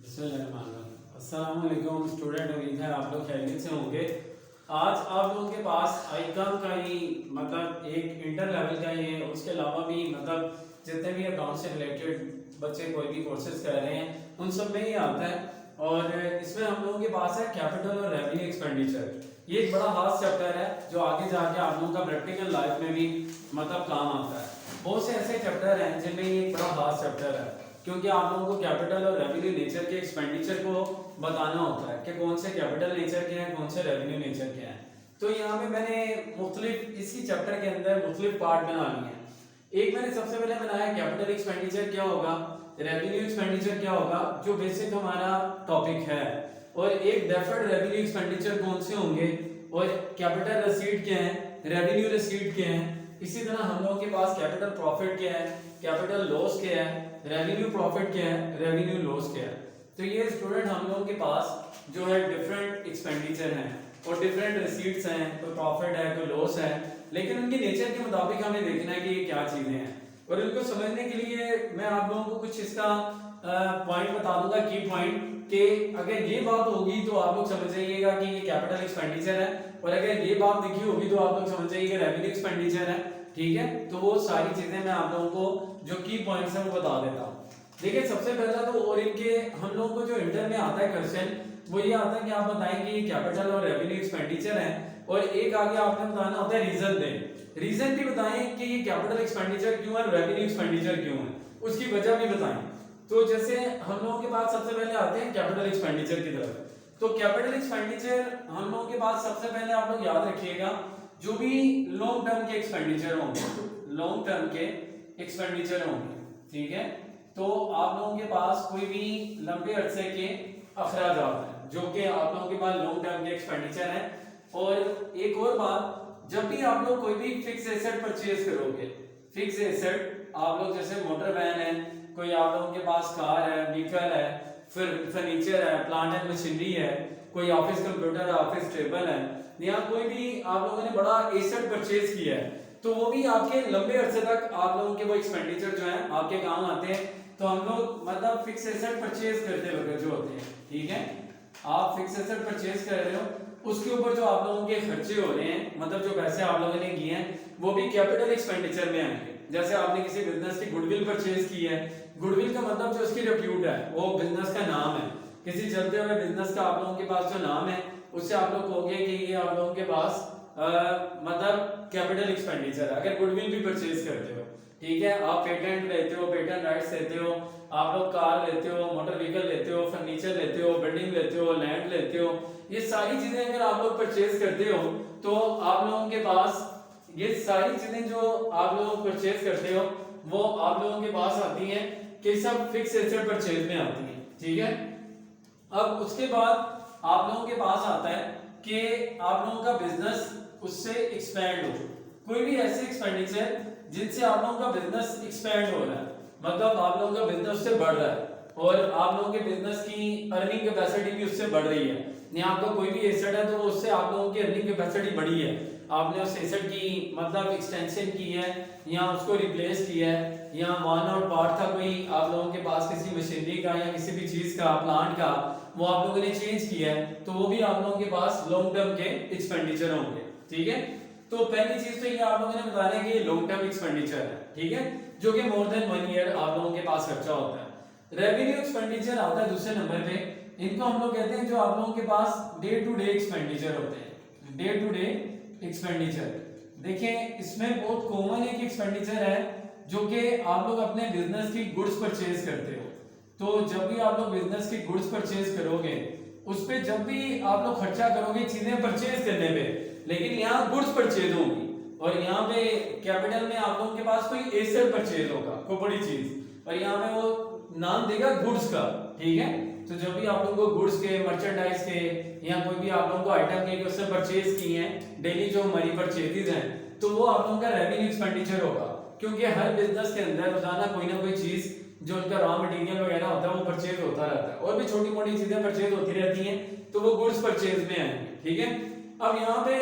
अस्सलाम वालेकुम स्टूडेंट, उम्मीद है आप लोग खैरियत से होंगे। आज आप लोगों के पास आईकॉम का ही मतलब एक इंटर लेवल का ही है, उसके अलावा भी मतलब जितने भी अकाउंट से रिलेटेड बच्चे कोई भी कोर्सेज कर रहे हैं उन सब में ही आता है। और इसमें हम लोगों के पास है कैपिटल और रेवेन्यू एक्सपेंडिचर। ये एक बड़ा खास चैप्टर है जो आगे जाके आप लोगों का प्रैक्टिकल लाइफ में भी मतलब काम आता है। बहुत से ऐसे चैप्टर हैं जिनमें ये एक बड़ा खास चैप्टर है, क्योंकि आप लोगों को कैपिटल और रेवेन्यू नेचर के एक्सपेंडिचर को बताना होता है कि कौन से कैपिटल नेचर के हैं, कौन से रेवेन्यू नेचर के हैं। तो यहाँ पे मैंने मुख्तलिफ इसी चैप्टर के अंदर मुख्तलिफ पार्ट बना लिए हैं। एक मैंने सबसे पहले बनाया कैपिटल एक्सपेंडिचर क्या होगा, रेवेन्यू एक्सपेंडिचर क्या होगा, जो बेसिक हमारा टॉपिक है। और एक डेफर्ड रेवेन्यू एक्सपेंडिचर कौन से होंगे, और कैपिटल रसीद क्या है, रेवेन्यू रसीद क्या है। इसी तरह हम लोगों के पास कैपिटल प्रॉफिट क्या है, कैपिटल लॉस क्या है, रेवेन्यू प्रॉफिट क्या है, रेवेन्यू लॉस क्या है। तो ये स्टूडेंट हम लोगों के पास जो है डिफरेंट एक्सपेंडिचर हैं और डिफरेंट रिसीट्स हैं, कोई प्रॉफिट है कोई लॉस है, लेकिन उनके नेचर के मुताबिक हमें देखना है कि ये क्या चीजें हैं। और इनको समझने के लिए मैं आप लोगों को कुछ इसका पॉइंट बता दूंगा, की पॉइंट, कि अगर ये बात होगी तो आप लोग समझ जाइएगा कि ये कैपिटल एक्सपेंडिचर है, और अगर ये बात दिखी होगी तो आप लोग समझ जाइए कि रेवेन्यू एक्सपेंडिचर है। ठीक है, तो वो सारी चीजें मैं आप लोगों को जो की पॉइंट्स हैं वो बता देता हूँ। देखिए सबसे पहला तो, और इनके हम लोगों को जो इंटर में आता है क्वेश्चन वो ये आता है कि आप बताएं कि ये कैपिटल और रेवेन्यू एक्सपेंडिचर है, और एक आगे आपने बताना होता है रीजन दें। रीजन भी बताएं कि ये कैपिटल एक्सपेंडिचर क्यों है, रेवेन्यू एक्सपेंडिचर क्यों है, उसकी वजह भी बताएं। तो जैसे हम लोगों के पास सबसे पहले आते हैं कैपिटल एक्सपेंडिचर की तरफ। तो कैपिटल एक्सपेंडिचर हम लोगों के पास सबसे पहले आप लोग याद रखिएगा, जो भी लॉन्ग टर्म के एक्सपेंडिचर होंगे, लॉन्ग टर्म के एक्सपेंडिचर होंगे, ठीक है, तो आप लोगों के पास कोई भी लंबे अरसे के अखराजात हैं जो कि आप लोगों के पास लॉन्ग टर्म के एक्सपेंडिचर हैं। और एक और बात, जब भी आप लोग कोई भी फिक्स एसेट परचेज करोगे, फिक्स एसेट आप लोग जैसे मोटर वैन है, कोई आप लोगों के पास कार है, व्हीकल है, फिर फर्नीचर है, प्लांट एंड मशीनरी है, कोई ऑफिस कंप्यूटर है, ऑफिस टेबल है, या कोई भी आप लोगों ने बड़ा एसेट परचेज किया है, तो वो भी आपके लंबे अरसे तक आप लोगों के वो एक्सपेंडिचर जो है आपके काम आते हैं। तो हम लोग मतलब फिक्स एसेट परचेज करते वक्त जो होते हैं, ठीक है, आप फिक्स एसेट परचेज कर रहे हो, उसके ऊपर जो आप लोगों के खर्चे हो रहे हैं, मतलब जो पैसे आप लोगों ने किए हैं, वो भी कैपिटल एक्सपेंडिचर में आएंगे। जैसे आपने किसी बिजनेस की गुडविल परचेज की है, गुडविल का मतलब जो उसकी रेप्यूट है, वो बिजनेस का नाम है, किसी चलते हुए बिजनेस का आप लोगों के पास जो नाम है, उससे आप लोग कहोगे कि ये आप लोगों के पास मतलब कैपिटल एक्सपेंडिचर है, अगर गुडविल भी परचेज करते हो। ठीक है, आप पेटेंट लेते हो, पेटेंट राइट्स लेते हो, आप लोग कार लेते हो, मोटर व्हीकल लेते हो, फर्नीचर लेते हो, बिल्डिंग लेते हो, लैंड लेते हो, ये सारी चीजें अगर आप लोग परचेज करते हो तो आप लोगों के पास ये सारी चीजें जो आप लोग परचेज करते हो वो आप लोगों के पास आती हैं कि सब फिक्स एसेट परचेज में आती हैं। ठीक है, अब उसके बाद आप लोगों के पास आता है कि आप लोगों का बिजनेस उससे एक्सपैंड हो, कोई भी ऐसे एक्सपेंडिचर जिनसे आप लोगों का बिजनेस एक्सपैंड हो रहा है, मतलब आप लोगों का बिजनेस उससे बढ़ रहा है और आप लोगों के बिजनेस की अर्निंग कैपेसिटी भी उससे बढ़ रही है। या आपका कोई भी एसेट है तो उससे आप लोगों की अर्निंग कैपेसिटी बढ़ी है, आपने उस एसेट की मतलब एक्सटेंशन की है या उसको रिप्लेस किया है, या वन आउट पार्ट था कोई आप लोगों के पास किसी मशीनरी का या किसी भी चीज का, प्लांट का, वो आप लोगों ने चेंज किया है, तो वो भी आप लोगों के पास लॉन्ग टर्म के एक्सपेंडिचर होंगे। ठीक है, तो पहली चीज तो ये आप लोगों ने बताना है कि लॉन्ग टर्म एक्सपेंडिचर है, ठीक है, जो कि मोर देन 1 ईयर आप लोगों के पास खर्चा होता है। रेवेन्यू एक्सपेंडिचर आता है दूसरे नंबर पे, इनको हम लोग कहते हैं जो आप लोगों के पास डे टू डे एक्सपेंडिचर होते हैं, डे टू डे एक्सपेंडिचर। देखें इसमें बहुत कॉमन एक एक्सपेंडिचर है जो कि आप लोग अपने बिजनेस की गुड्स परचेज करते हो। तो जब भी आप लोग बिजनेस की गुड्स परचेज करोगे, उस पे जब भी आप लोग खर्चा करोगे चीजें परचेज करने पे, लेकिन यहाँ गुड्स परचेज होगी और यहाँ पे कैपिटल में आप लोगों के पास कोई एसेट परचेज होगा, कोई बड़ी चीज, और यहाँ पे वो नाम देगा गुड्स का। ठीक है, तो जब भी आप लोगों को गुड्स के, मर्चेंडाइज के, या कोई भी आप लोगों को आइटम के उससे परचेज किए हैं, डेली जो हमारी परचेजेज हैं, तो वो आप लोगों का रेवेन्यू एक्सपेंडिचर होगा, क्योंकि हर बिजनेस के अंदर रोजाना कोई ना कोई चीज जो उनका रॉ मटेरियल वगैरह होता है वो परचेज होता रहता है, और भी छोटी मोटी चीजें परचेज होती रहती हैं, तो वो गुड्स परचेज में आएंगे। ठीक है, अब यहाँ पे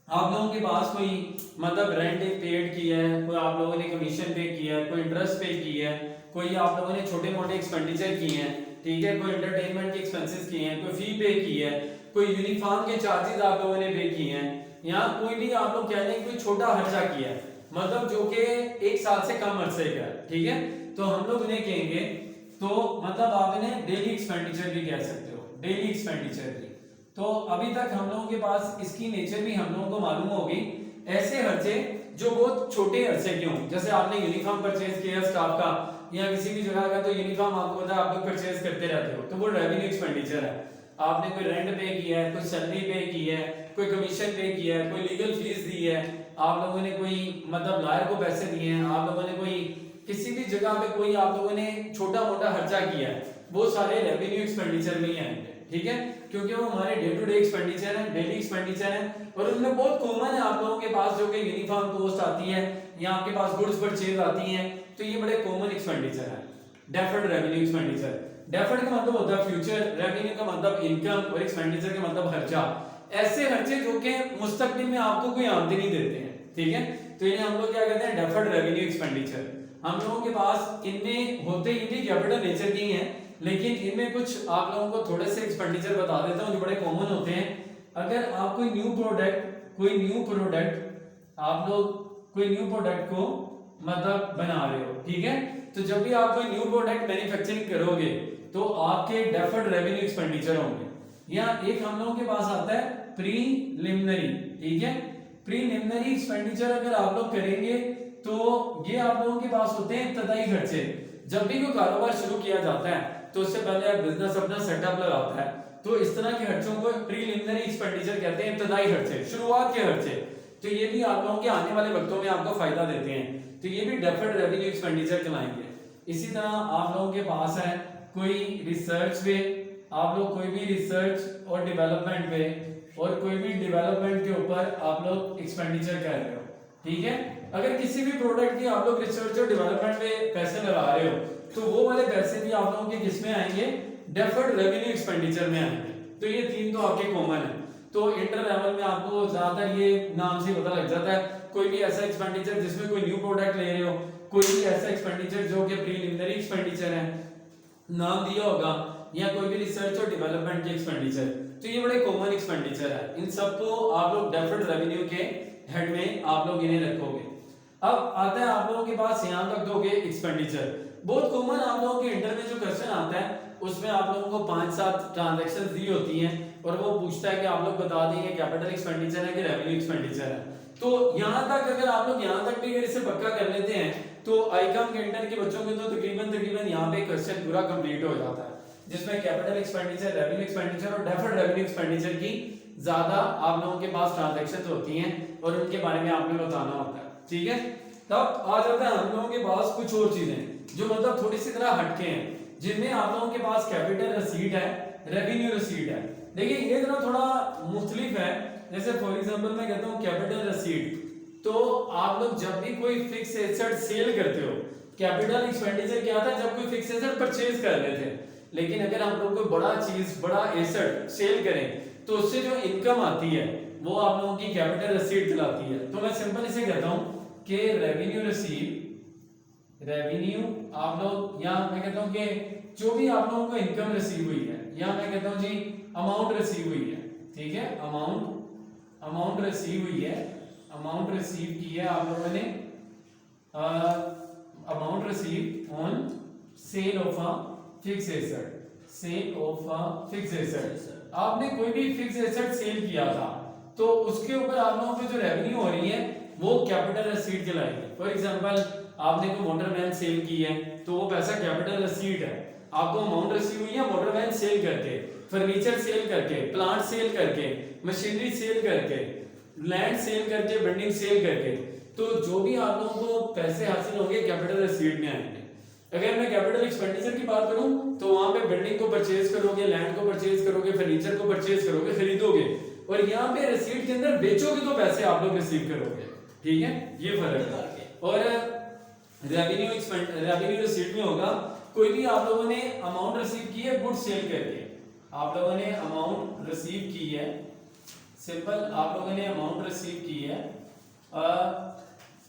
आप लोगों के पास कोई मतलब रेंट पेड किया है, कोई आप लोगों ने कमीशन पे किया है, कोई इंटरेस्ट पे किया है, कोई आप लोगों ने छोटे मोटे एक्सपेंडिचर किए हैं, ठीक है, कोई एंटरटेनमेंट के एक्सपेंसेस किए हैं, कोई फी पे की है, कोई यूनिफॉर्म के चार्जेस आप लोगों ने पे किए हैं, या कोई भी आप लोग कह लें कोई छोटा खर्चा किया है, मतलब जो कि 1 साल से कम अरसे का है, ठीक है, तो हम लोग उन्हें कहेंगे, तो मतलब आप इन्हें डेली एक्सपेंडिचर भी कह सकते हो, डेली एक्सपेंडिचर भी। तो अभी तक हम लोगों के पास इसकी नेचर भी हम लोगों को मालूम होगी। ऐसे खर्चे जो बहुत छोटे अरसे के हों, जैसे आपने यूनिफॉर्म परचेज किया स्टाफ का या किसी भी जगह का, तो यूनिफॉर्म आपको पता है आप लोग परचेज करते रहते हो, तो वो रेवेन्यू एक्सपेंडिचर है। आपने कोई रेंट पे किया है, कोई सैलरी पे की है, कोई कमीशन पे किया है, कोई लीगल फीस दी है, आप लोगों ने कोई मतलब लॉयर को पैसे दिए हैं, आप लोगों ने कोई किसी भी जगह पे कोई आप लोगों ने छोटा मोटा खर्चा किया है, वो सारे रेवेन्यू एक्सपेंडिचर में ही आएंगे, ठीक है, क्योंकि वो हमारे डे टू डे एक्सपेंडिचर है, डेली एक्सपेंडिचर है, और उनमें बहुत कॉमन है आप लोगों के पास जो कि यूनिफॉर्म कॉस्ट आती है या आपके पास गुड्स परचेज आती हैं, तो ये बड़े कॉमन एक्सपेंडिचर है। डेफर्ड रेवेन्यू एक्सपेंडिचर, डेफर्ड का मतलब होता है फ्यूचर, रेवेन्यू का मतलब इनकम और एक्सपेंडिचर का मतलब खर्चा। ऐसे खर्चे जो कि मुस्तकबिल में आपको कोई आमदनी देते हैं, ठीक है, तो इन्हें हम लोग क्या कहते हैं, डेफर्ड रेवेन्यू एक्सपेंडिचर। हम लोगों के पास इनमें होते ही भी कैपिटल नेचर की हैं, लेकिन इनमें कुछ आप लोगों को थोड़े से एक्सपेंडिचर बता देता हूं जो बड़े कॉमन होते हैं। अगर आप कोई न्यू प्रोडक्ट को मतलब बना रहे हो, ठीक है, तो जब भी आप कोई न्यू प्रोडक्ट मैन्युफैक्चरिंग करोगे तो आपके डेफर्ड रेवेन्यू एक्सपेंडिचर होंगे। या एक हम लोगों के पास आता है प्रीलिमिनरी, ठीक है, प्रीलिमिनरी एक्सपेंडिचर अगर आप लोग करेंगे तो ये आप लोगों के पास होते हैं इब्तदाई खर्चे। जब भी कोई कारोबार शुरू किया जाता है तो उससे पहले आप बिजनेस अपना सेटअप लगाता है, तो इस तरह के खर्चों को प्रीलिमिनरी एक्सपेंडिचर कहते हैं, इब्तदाई खर्चे, शुरुआत के खर्चे। तो ये भी आप लोगों के आने वाले वक्तों में आपको फायदा देते हैं, तो ये भी डेफर्ड रेवेन्यू एक्सपेंडिचर कहलाएंगे। इसी तरह आप लोगों के पास है कोई रिसर्च पे, आप लोग कोई भी रिसर्च और डेवलपमेंट पे और कोई भी डेवलपमेंट के ऊपर आप लोग एक्सपेंडिचर कर रहे हो, ठीक है। अगर किसी भी प्रोडक्ट की आप लोग रिसर्च और डेवलपमेंट पे पैसे लगा रहे हो तो वो वाले पैसे भी आप लोगों के किस में आएंगे, डेफर्ड रेवेन्यू एक्सपेंडिचर में आएंगे। तो ये तीन तो आपके कॉमन है। तो इंटर लेवल में आपको ज्यादातर ये नाम से पता लग जाता है, कोई भी ऐसा एक्सपेंडिचर जिसमें कोई न्यू प्रोडक्ट ले रहे हो, कोई भी ऐसा एक्सपेंडिचर जो कि प्रीलिमिनरी एक्सपेंडिचर है नाम दिया होगा, या कोई भी रिसर्च और डेवलपमेंट के एक्सपेंडिचर, तो ये बड़े कॉमन एक्सपेंडिचर है। इन सबको आप लोग डेफर्ड रेवेन्यू के हेड में आप लोग इन्हें रखोगे। अब आता है आप लोगों के पास यहां तक दोगे एक्सपेंडिचर, बहुत कॉमन आप लोगों के इंटर में जो क्वेश्चन आता है उसमें आप लोगों को 5-7 ट्रांजैक्शंस दी होती हैं और वो पूछता है कि आप लोग बता देंगे कैपिटल एक्सपेंडिचर है कि रेवेन्यू एक्सपेंडिचर है। तो यहां तक अगर आप लोग यहां तक भी अगर इसे पक्का कर लेते हैं तो आईकॉम के इंटर के बच्चों के तो तकरीबन यहां पे क्वेश्चन पूरा कंप्लीट हो जाता है, जिसमें कैपिटल एक्सपेंडिचर, रेवेन्यू एक्सपेंडिचर और डेफर्ड रेवेन्यू एक्सपेंडिचर की ज्यादा आप लोगों के पास ट्रांजैक्शंस होती हैं और उनके बारे में आपने बताना होता है, ठीक है। तब आ जाता है हम लोगों के पास कुछ और चीजें जो मतलब थोड़ी सी तरह हटके हैं, जिनमें आप लोगों के पास कैपिटल रसीद है, रेवेन्यू रसीद है। देखिए ये जरा थोड़ा मुख्तलिफ है। जैसे फॉर एग्जांपल मैं कहता हूं कैपिटल रसीद, तो आप लोग जब भी कोई फिक्स एसेट सेल करते हो, कैपिटल एक्सपेंडिचर क्या था, जब कोई फिक्स एसेट परचेज कर लेते हैं। लेकिन अगर हम लोग कोई बड़ा चीज, बड़ा एसेट सेल करें तो उससे जो इनकम आती है वो आप लोगों की कैपिटल रसीद कहलाती है। तो मैं सिंपल इसे कहता हूं कि रेवेन्यू रसीद, रेवेन्यू आप लोग, या मैं कहता हूं कि जो भी आप लोगों को इनकम रिसीव हुई है, या मैं कहता हूं जी अमाउंट रिसीव हुई है, ठीक है, अमाउंट रिसीव हुई है, अमाउंट रिसीव की है आप लोगों ने, amount receive on sale of a fix asset, sale of a fix asset. आपने कोई भी फिक्स एसेट सेल किया था तो उसके ऊपर आप लोगों को जो रेवेन्यू हो रही है वो कैपिटल रसीद कहलाएगी। फॉर एग्जांपल आपने कोई मोटर वैन सेल की है तो वो पैसा कैपिटल रसीद है। आपको अमाउंट रिसीव हुई है मोटर वैन सेल करके, फर्नीचर सेल करके, प्लांट सेल करके, मशीनरी सेल करके, लैंड सेल करके, बिल्डिंग सेल करके, तो जो भी आप लोगों को पैसे हासिल होंगे कैपिटल रसीद में आएंगे। अगर मैं कैपिटल एक्सपेंडिचर की बात करूं तो वहां पे बिल्डिंग को परचेज करोगे, लैंड को परचेज करोगे, फर्नीचर को परचेज करोगे, खरीदोगे, और यहाँ पे रसीद के अंदर बेचोगे तो पैसे आप लोग रिसीव करोगे, ठीक है, ये फर्क है। और रेवेन्यू रिसीट में होगा कोई भी आप लोगों ने अमाउंट रिसीव की है गुड सेल करके, आप लोगों ने अमाउंट रिसीव की है, सिंपल आप लोगों ने अमाउंट रिसीव की है,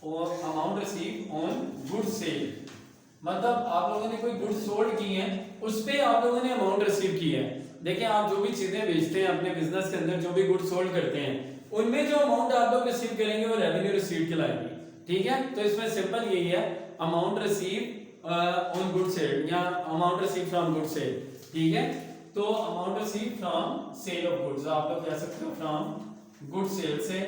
और amount receive on good sale, मतलब आप लोगों ने कोई गुड सोल्ड की है उस पे आप लोगों ने अमाउंट रिसीव की है। देखिए आप जो भी चीजें बेचते हैं अपने बिजनेस के अंदर, जो भी गुड्स सोल्ड करते हैं, उनमें जो अमाउंट आप लोग रिसीव करेंगे वो रेवेन्यू रिसीव कहलाएगी। ठीक है, तो इसमें सिंपल यही है, amount receive on good sale या amount receive from good sale. ठीक है, तो amount receive from sale of goods, आप लोग कह सकते हो फ्रॉम गुड सेल से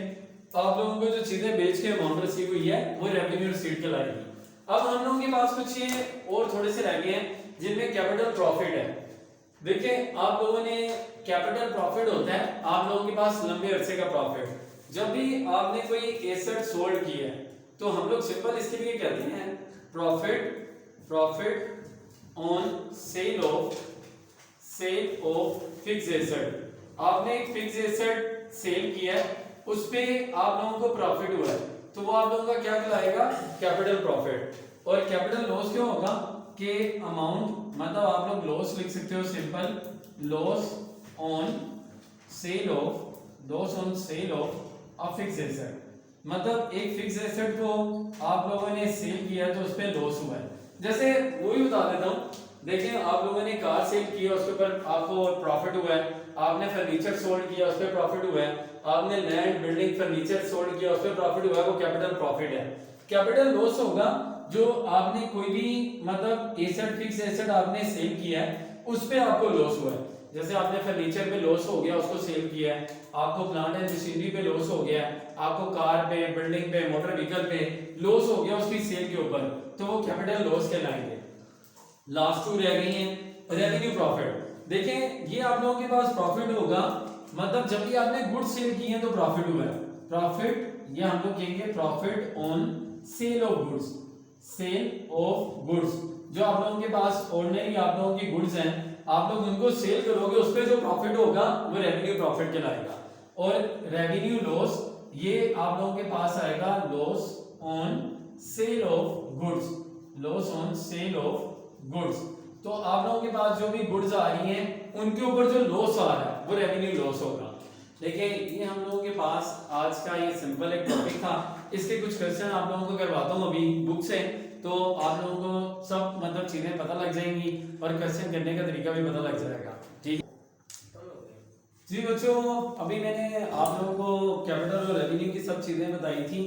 आप लोगों को जो चीजें बेच के अमाउंट रिसीव हुई है वो रेवेन्यू रिसीव कहलाएगी। अब हम लोगों के पास कुछ ये और थोड़े से रह गए हैं जिनमें कैपिटल प्रॉफिट है। देखिए आप लोगों ने कैपिटल प्रॉफिट होता है आप लोगों के पास लंबे अरसे का प्रॉफिट। जब भी आपने कोई एसेट सोल्ड की है तो हम लोग सिंपल इसके लिए कहते हैं profit on sale of fixed asset. आपने एक फिक्स्ड एसेट सेल किया है, उस पे आप लोगों को प्रॉफिट हुआ है, तो वो आप लोगों का क्या कहलाएगा, कैपिटल प्रॉफिट। और कैपिटल लॉस क्यों होगा कि अमाउंट, मतलब आप लोग लॉस लिख सकते हो simple, loss on sale of a fixed asset. मतलब एक फिक्स्ड एसेट को आप लोगों ने सेल किया तो उस पे लॉस हुआ है। जैसे वो ही बता देता हूँ, देखिए आप लोगों ने कार सेल की है उसके ऊपर आपको प्रॉफिट हुआ है, आपने फर्नीचर सोल्ड किया उस पर प्रॉफिट हुआ है, आपने लैंड बिल्डिंग फर्नीचर सोल्ड किया उस पर प्रॉफिट हुआ है, वो कैपिटल प्रॉफिट है। कैपिटल लॉस होगा जो आपने कोई भी मतलब एसेट, फिक्स एसेट आपने सेल किया है उस पे आपको लॉस हुआ है। जैसे आपने फर्नीचर पे लॉस हो गया उसको सेल किया है, आपको प्लांट एंड मशीनरी पे लॉस हो गया है, आपको कार पे, बिल्डिंग पे, मोटर व्हीकल पे लॉस हो गया उसकी सेल के ऊपर, तो वो कैपिटल लॉस कहलाएंगे। लास्ट टू रह गई हैं रेवेन्यू प्रॉफिट। देखें ये आप लोगों के पास प्रॉफिट होगा, मतलब जब भी आपने गुड्स सेल किए हैं तो प्रॉफिट हुआ है। प्रॉफिट ये हम लोग कहेंगे profit on sale of goods, जो आप लोगों के पास ऑर्डिनरी आप लोगों की गुड्स हैं, आप लोग उनको सेल करोगे उस पर जो प्रॉफिट होगा वो रेवेन्यू प्रॉफिट कहलाएगा। और रेवेन्यू लॉस ये आप लोगों के पास आएगा loss on sale of goods. तो आप लोगों के पास जो भी गुड्स आ रही हैं उनके ऊपर जो लॉस आ रहा है वो रेवेन्यू लॉस होगा। देखिए ये हम लोगों के पास आज का ये सिंपल एक टॉपिक था, इसके कुछ क्वेश्चन आप लोगों को करवाता हूँ अभी बुक से, तो आप लोगों को सब मतलब चीजें पता लग जाएंगी और क्वेश्चन करने का तरीका भी पता लग जाएगा। ठीक जी बच्चों, अभी मैंने आप लोगों को कैपिटल और रेवेन्यू की सब चीजें बताई थी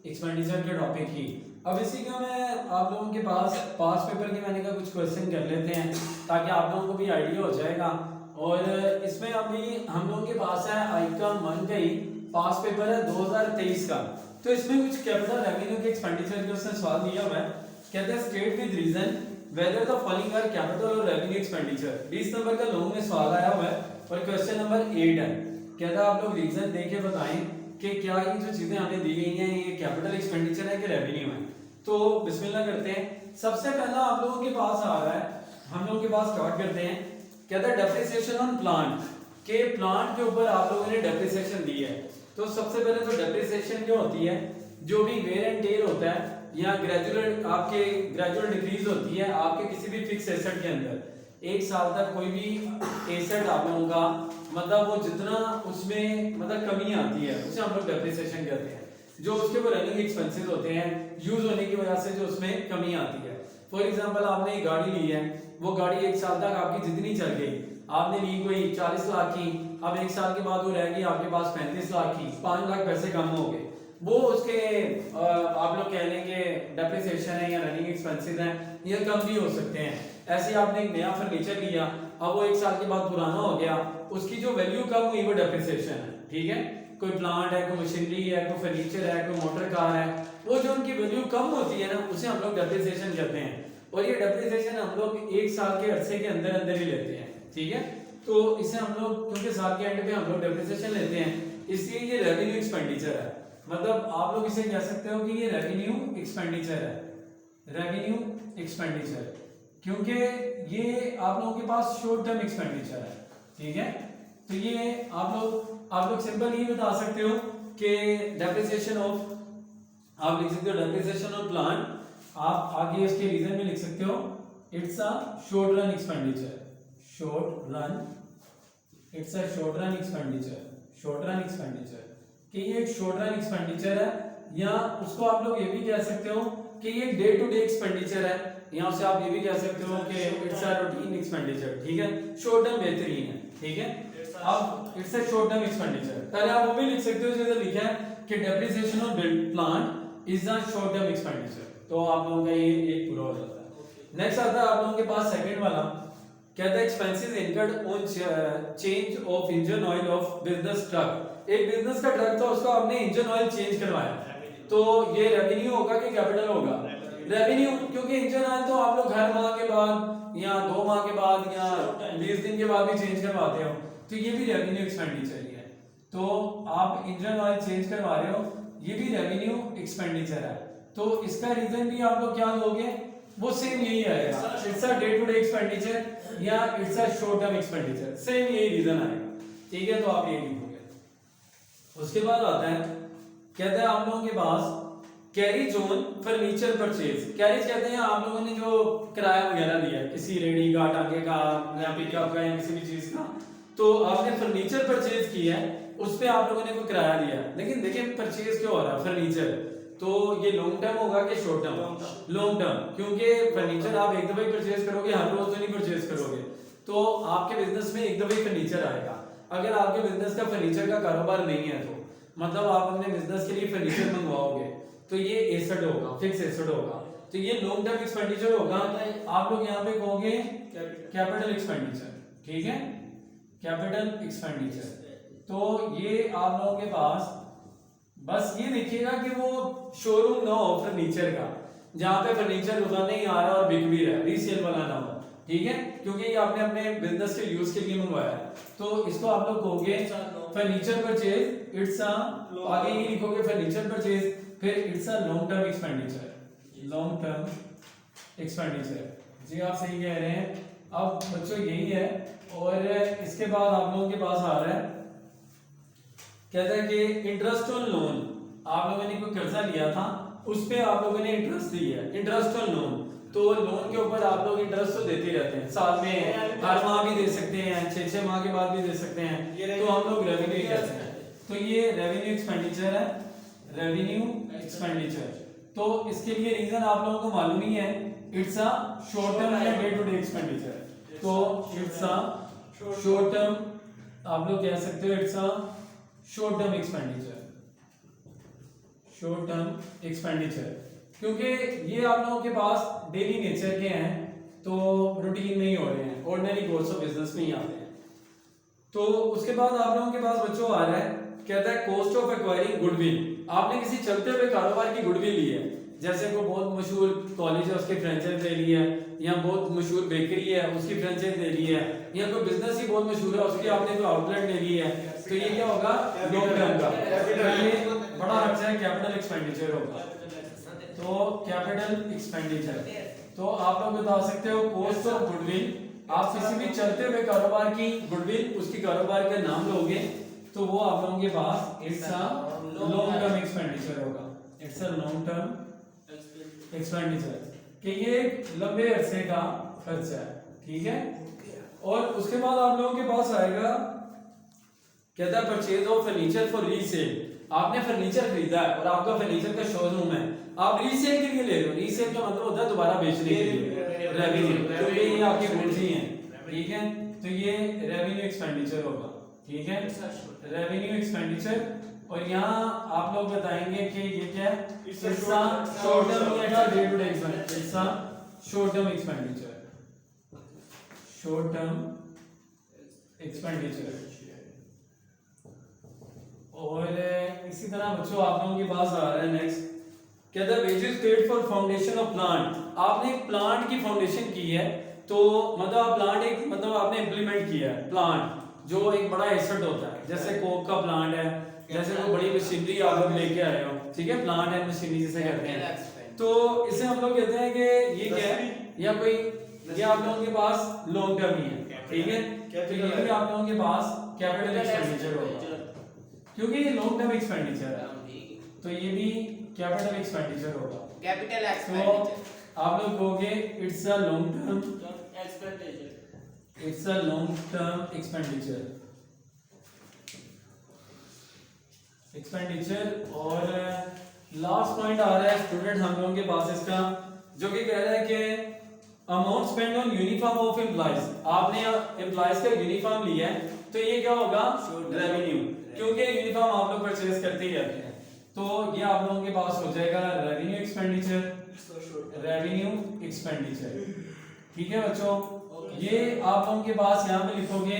एक्सपेंडिचर के टॉपिक की। अब इसी का मैं आप लोगों के पास पास पेपर के मैंने कहा कुछ क्वेश्चन कर लेते हैं ताकि आप लोगों को भी आइडिया हो जाएगा। और इसमें अभी हम लोगों के पास है आइकम 1 का ही पास पेपर है 2023 का, तो इसमें कुछ कैपिटल रेवेन्यू के एक्सपेंडिचर के उसने सवाल दिया हुआ है। कहते हैं state with reason whether the following are capital और रेवेन्यू एक्सपेंडिचर। 20 नंबर का लॉन्ग में सवाल आया हुआ है और क्वेश्चन नंबर 8 है। कहता है आप लोग रीजन देके बताएं कि क्या ये जो चीजें हमें दी गई हैं ये कैपिटल एक्सपेंडिचर है कि रेवेन्यू है। तो बिस्मिल्लाह करते हैं। सबसे पहला आप लोगों के पास आ रहा है, हम लोगों के पास स्टार्ट करते हैं। कहता है डेप्रिसिएशन ऑन प्लांट, के प्लांट के ऊपर आप लोगों ने डेप्रिसिएशन दी है। तो सबसे पहले तो डेप्रिसिएशन क्या होती है, जो भी वेयर एंड टेयर होता है या ग्रेजुअल डिक्रीज होती है आपके किसी भी फिक्स एसेट के अंदर। एक साल तक कोई भी एसेट आप लोगों का मतलब वो जितना उसमें मतलब कमी आती है उसे हम लोग डेप्रिसिएशन कहते हैं। जो उसके वो रनिंग एक्सपेंसेस होते हैं यूज होने की वजह से जो उसमें कमी आती है। फॉर एग्जांपल आपने एक गाड़ी ली है, वो गाड़ी एक साल तक आपकी जितनी चल गई, आपने ली कोई 40 लाख की, अब एक साल के बाद वो रह गई आपके पास 35 लाख की, 5 लाख पैसे कम हो गए, वो उसके आप लोग कह लेंगे डेप्रिसिएशन है या रनिंग एक्सपेंसेस हैं, ये कम भी हो सकते हैं। ऐसे आपने एक नया फर्नीचर लिया, अब वो एक साल के बाद पुराना हो गया, उसकी जो वैल्यू कम हुई वो डेप्रिसिएशन है। ठीक है, कोई प्लांट है, कोई मशीनरी है, कोई फर्नीचर है, कोई मोटर कार है, वो जो उनकी वैल्यू कम होती है ना उसे हम लोग डेप्रिसिएशन कहते हैं। और ये डेप्रिसिएशन हम लोग एक साल के अरसे के अंदर अंदर ही लेते हैं। ठीक है, तो इसे हम लोग क्योंकि साल के एंड पे हम लोग डेप्रिसिएशन लेते हैं इसलिए ये रेवेन्यू एक्सपेंडिचर है। मतलब आप लोग इसे कह सकते हो कि ये रेवेन्यू एक्सपेंडिचर है, रेवेन्यू एक्सपेंडिचर, क्योंकि ये आप लोगों के पास शॉर्ट टर्म एक्सपेंडिचर है। ठीक है, तो ये आप लोग सिंपल ये बता सकते हो कि डेप्रिसिएशन ऑफ, आप लिख सकते हो डेप्रिसिएशन ऑफ प्लांट, आप आगे इसके रीजन में लिख सकते हो it's a short run expenditure, it's a short run expenditure, कि ये एक शॉर्ट रन एक्सपेंडिचर है, या उसको आप लोग ये भी कह सकते हो कि ये डे टू डे एक्सपेंडिचर है, यहाँ से आप ये भी कह सकते हो कि इट्स अ रूटीन एक्सपेंडिचर, ठीक है, शॉर्ट टर्म बेहतरीन है, ठीक है। अब it's a short term expenditure, पहले आप वो भी लिख सकते हो जैसे लिखा है कि depreciation of build plant is a short term expenditure, तो आप लोगों का ये एक पूरा हो जाता है। नेक्स्ट आता है आप लोगों के पास सेकंड वाला, कहता है expenses incurred on change of engine oil of business truck. एक बिजनेस का ट्रक था, उसका आपने इंजन ऑयल चेंज करवाया, तो ये रेवेन्यू होगा कि कैपिटल होगा? रेवेन्यू, क्योंकि इंजन ऑयल तो आप लोग हर माह के बाद या 2 माह के बाद या 20 दिन के बाद भी चेंज करवाते हो, तो ये भी रेवेन्यू एक्सपेंडिचर ही है। तो आप इंजन ऑयल चेंज करवा रहे हो, ये भी रेवेन्यू एक्सपेंडिचर है, तो इसका रीजन भी आप लोग क्या लोगे? वो सेम यही आएगा, it's a day to day expenditure या it's a short term expenditure, same यही रीजन आएगा, ठीक है, तो आप ये लिखोगे। उसके बाद आता है, कहता है आप लोगों के पास carriage on furniture purchase. Carriage कहते हैं आप लोगों ने जो किराया वगैरह लिया है किसी रेडी का, टांगे का या पिकअप का या किसी भी चीज का, तो आपने फर्नीचर परचेज किया है, उस पे आप लोगों ने कोई किराया लिया है। लेकिन देखिए परचेज क्यों हो रहा है फर्नीचर, तो ये लॉन्ग टर्म होगा कि शॉर्ट टर्म? लॉन्ग टर्म, क्योंकि फर्नीचर आप एक दफा ही परचेज करोगे, हर रोज तो नहीं परचेज करोगे, तो आपके बिजनेस में एक दफा ही फर्नीचर आएगा। अगर आपके बिजनेस का फर्नीचर का कारोबार नहीं है, तो मतलब आप अपने बिजनेस के लिए फर्नीचर मंगवाओगे, तो ये एसेट होगा, फिक्स एसेट होगा, तो ये लॉन्ग टर्म एक्सपेंडिचर होगा। आप लोग यहाँ पे कहोगे कैपिटल एक्सपेंडिचर, ठीक है, कैपिटल एक्सपेंडिचर। तो ये आप लोगों के पास बस ये देखिएगा कि वो शोरूम ना हो फर्नीचर का, जहाँ पे फर्नीचर रुकाने ही आ रहा है और बिक भी रहा है, रीसेल वाला ना हो, ठीक है, क्योंकि ये आपने अपने बिजनेस के यूज के लिए मंगवाया है, तो इसको आप लोग कहोगे फर्नीचर परचेज, इट्स अ, आगे ये लिखोगे फर्नीचर परचेज, फिर it's a long term expenditure, long term expenditure. जी आप सही कह रहे हैं। अब बच्चों यही है, और इसके बाद आप लोगों के पास आ रहा है, कहता है कि इंटरेस्ट ऑन लोन, आप लोगों ने कोई कर्जा लिया था, उस पे आप लोगों ने इंटरेस्ट दिया है, इंटरेस्ट ऑन लोन, तो लोन के ऊपर आप लोग इंटरेस्ट तो देते रहते हैं, साल में हर माह भी दे सकते हैं, 6-6 माह के बाद भी दे सकते हैं, तो हम लोग रेवेन्यू कहते हैं, तो ये रेवेन्यू एक्सपेंडिचर है, रेवेन्यू एक्सपेंडिचर। तो इसके लिए रीजन आप लोगों को मालूम ही है, इट्स अ शॉर्ट टर्म या डे टू डे एक्सपेंडिचर, तो इट्स अ शॉर्ट टर्म, आप लोग कह सकते हो it's a short term expenditure, short term expenditure, क्योंकि ये आप लोगों के पास डेली नेचर के हैं, तो रूटीन में ही हो रहे हैं, ऑर्डिनरी कोर्स ऑफ बिजनेस में ही आते हैं। तो उसके बाद आप लोगों के पास बच्चों आ रहा है, कहता है कॉस्ट ऑफ एक्वायरिंग गुडविल। आपने किसी चलते हुए कारोबार की गुडविल ली है, जैसे कोई बहुत मशहूर कॉलेज है उसकी फ्रेंचाइज ले ली है, या बहुत मशहूर बेकरी है उसकी फ्रेंचाइज ले ली है, या कोई बिजनेस ही बहुत मशहूर है उसकी आपने कोई आउटलेट ले ली है, तो ये क्या होगा? लॉन्ग टर्म का, तो ये बड़ा खर्चा है, कैपिटल एक्सपेंडिचर होगा, तो कैपिटल एक्सपेंडिचर। तो आप लोग बता सकते हो कॉस्ट ऑफ गुडविल, आप किसी भी चलते हुए कारोबार की गुडविल, उसकी कारोबार का नाम लोगे, तो वो आप लोगों के पास it's a long term expenditure होगा, it's a long term expenditure, कि ये एक लंबे अरसे का खर्चा है, ठीक है। और उसके बाद आप लोगों के पास आएगा, कहता है purchase of furniture for resale. आपने फर्नीचर खरीदा है और आपका फर्नीचर का शोरूम है, आप रीसेल के लिए ले रहे हो, रीसेल का मतलब होता है दोबारा बेचने के लिए, रेवेन्यू, तो ये आपकी गुड्स ही हैं, ठीक है, तो ये रेवेन्यू एक्सपेंडिचर होगा, ठीक है, रेवेन्यू एक्सपेंडिचर। और यहाँ आप लोग बताएंगे कि ये क्या है, शॉर्ट टर्म या day to day expenditure, short term expenditure, short term expenditure. और इसी तरह बच्चों आप लोगों के पास आ रहा है नेक्स्ट, कहता है wages paid for foundation of plant. आपने एक प्लांट की फाउंडेशन की है, तो मतलब प्लांट एक मतलब आपने इंप्लीमेंट किया है, प्लांट जो एक बड़ा एसेट होता है, जैसे कोक का प्लांट है, जैसे कोई बड़ी मशीनरी आप लोग लेके आए हो, ठीक है, प्लांट एंड मशीनरी जिसे कहते हैं, तो इसे हम लोग कहते हैं कि ये क्या है, या कोई ये आप लोगों के पास लॉन्ग टर्म ही है, ठीक है, तो ये भी आप लोगों के पास कैपिटल एक्सपेंडिचर होगा, क्योंकि ये लॉन्ग टर्म एक्सपेंडिचर है, तो ये भी कैपिटल एक्सपेंडिचर होगा, कैपिटल एक्सपेंडिचर। तो आप लोग कहोगे it's a long term expenditure, it's a long term expenditure, expenditure. और लास्ट पॉइंट आ रहा है स्टूडेंट हम लोगों के पास इसका, जो कि कह रहा है कि amount spend on uniform of employees, आपने एम्प्लॉइज का यूनिफॉर्म लिया है तो ये क्या होगा, रेवेन्यू, क्योंकि यूनिफॉर्म आप लोग परचेज करते ही रहते हैं, तो ये आप लोगों के पास हो जाएगा रेवेन्यू एक्सपेंडिचर, रेवेन्यू एक्सपेंडिचर। ठीक है बच्चों, ये आप लोगों के पास यहाँ पे लिखोगे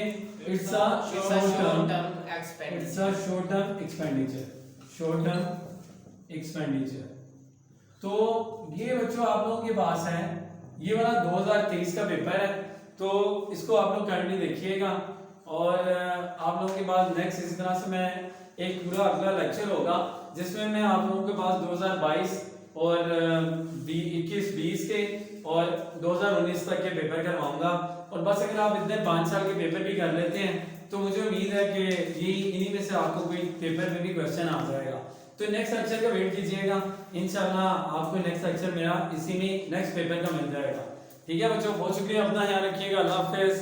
it's a short term expenditure, short term expenditure. तो ये बच्चों आप लोगों के पास है, ये वाला 2023 का पेपर है, तो इसको आप लोग करंटली देखिएगा, और आप लोगों के पास नेक्स्ट इसी तरह से मैं एक पूरा अगला लेक्चर होगा जिसमें मैं आप लोगों के पास 2022 और 21-20 के और 2019 तक के पेपर करवाऊंगा। और बस अगर आप इतने 5 साल के पेपर भी कर लेते हैं तो मुझे उम्मीद है कि ये इन्हीं में से आपको कोई पेपर में भी क्वेश्चन आ जाएगा। तो नेक्स्ट लेक्चर का वेट कीजिएगा, इंशाल्लाह आपको नेक्स्ट लेक्चर मेरा इसी में नेक्स्ट पेपर का मिल जाएगा। ठीक है बच्चों, बहुत शुक्रिया, अपना ध्यान रखिएगा, अल्लाह हाफिज़।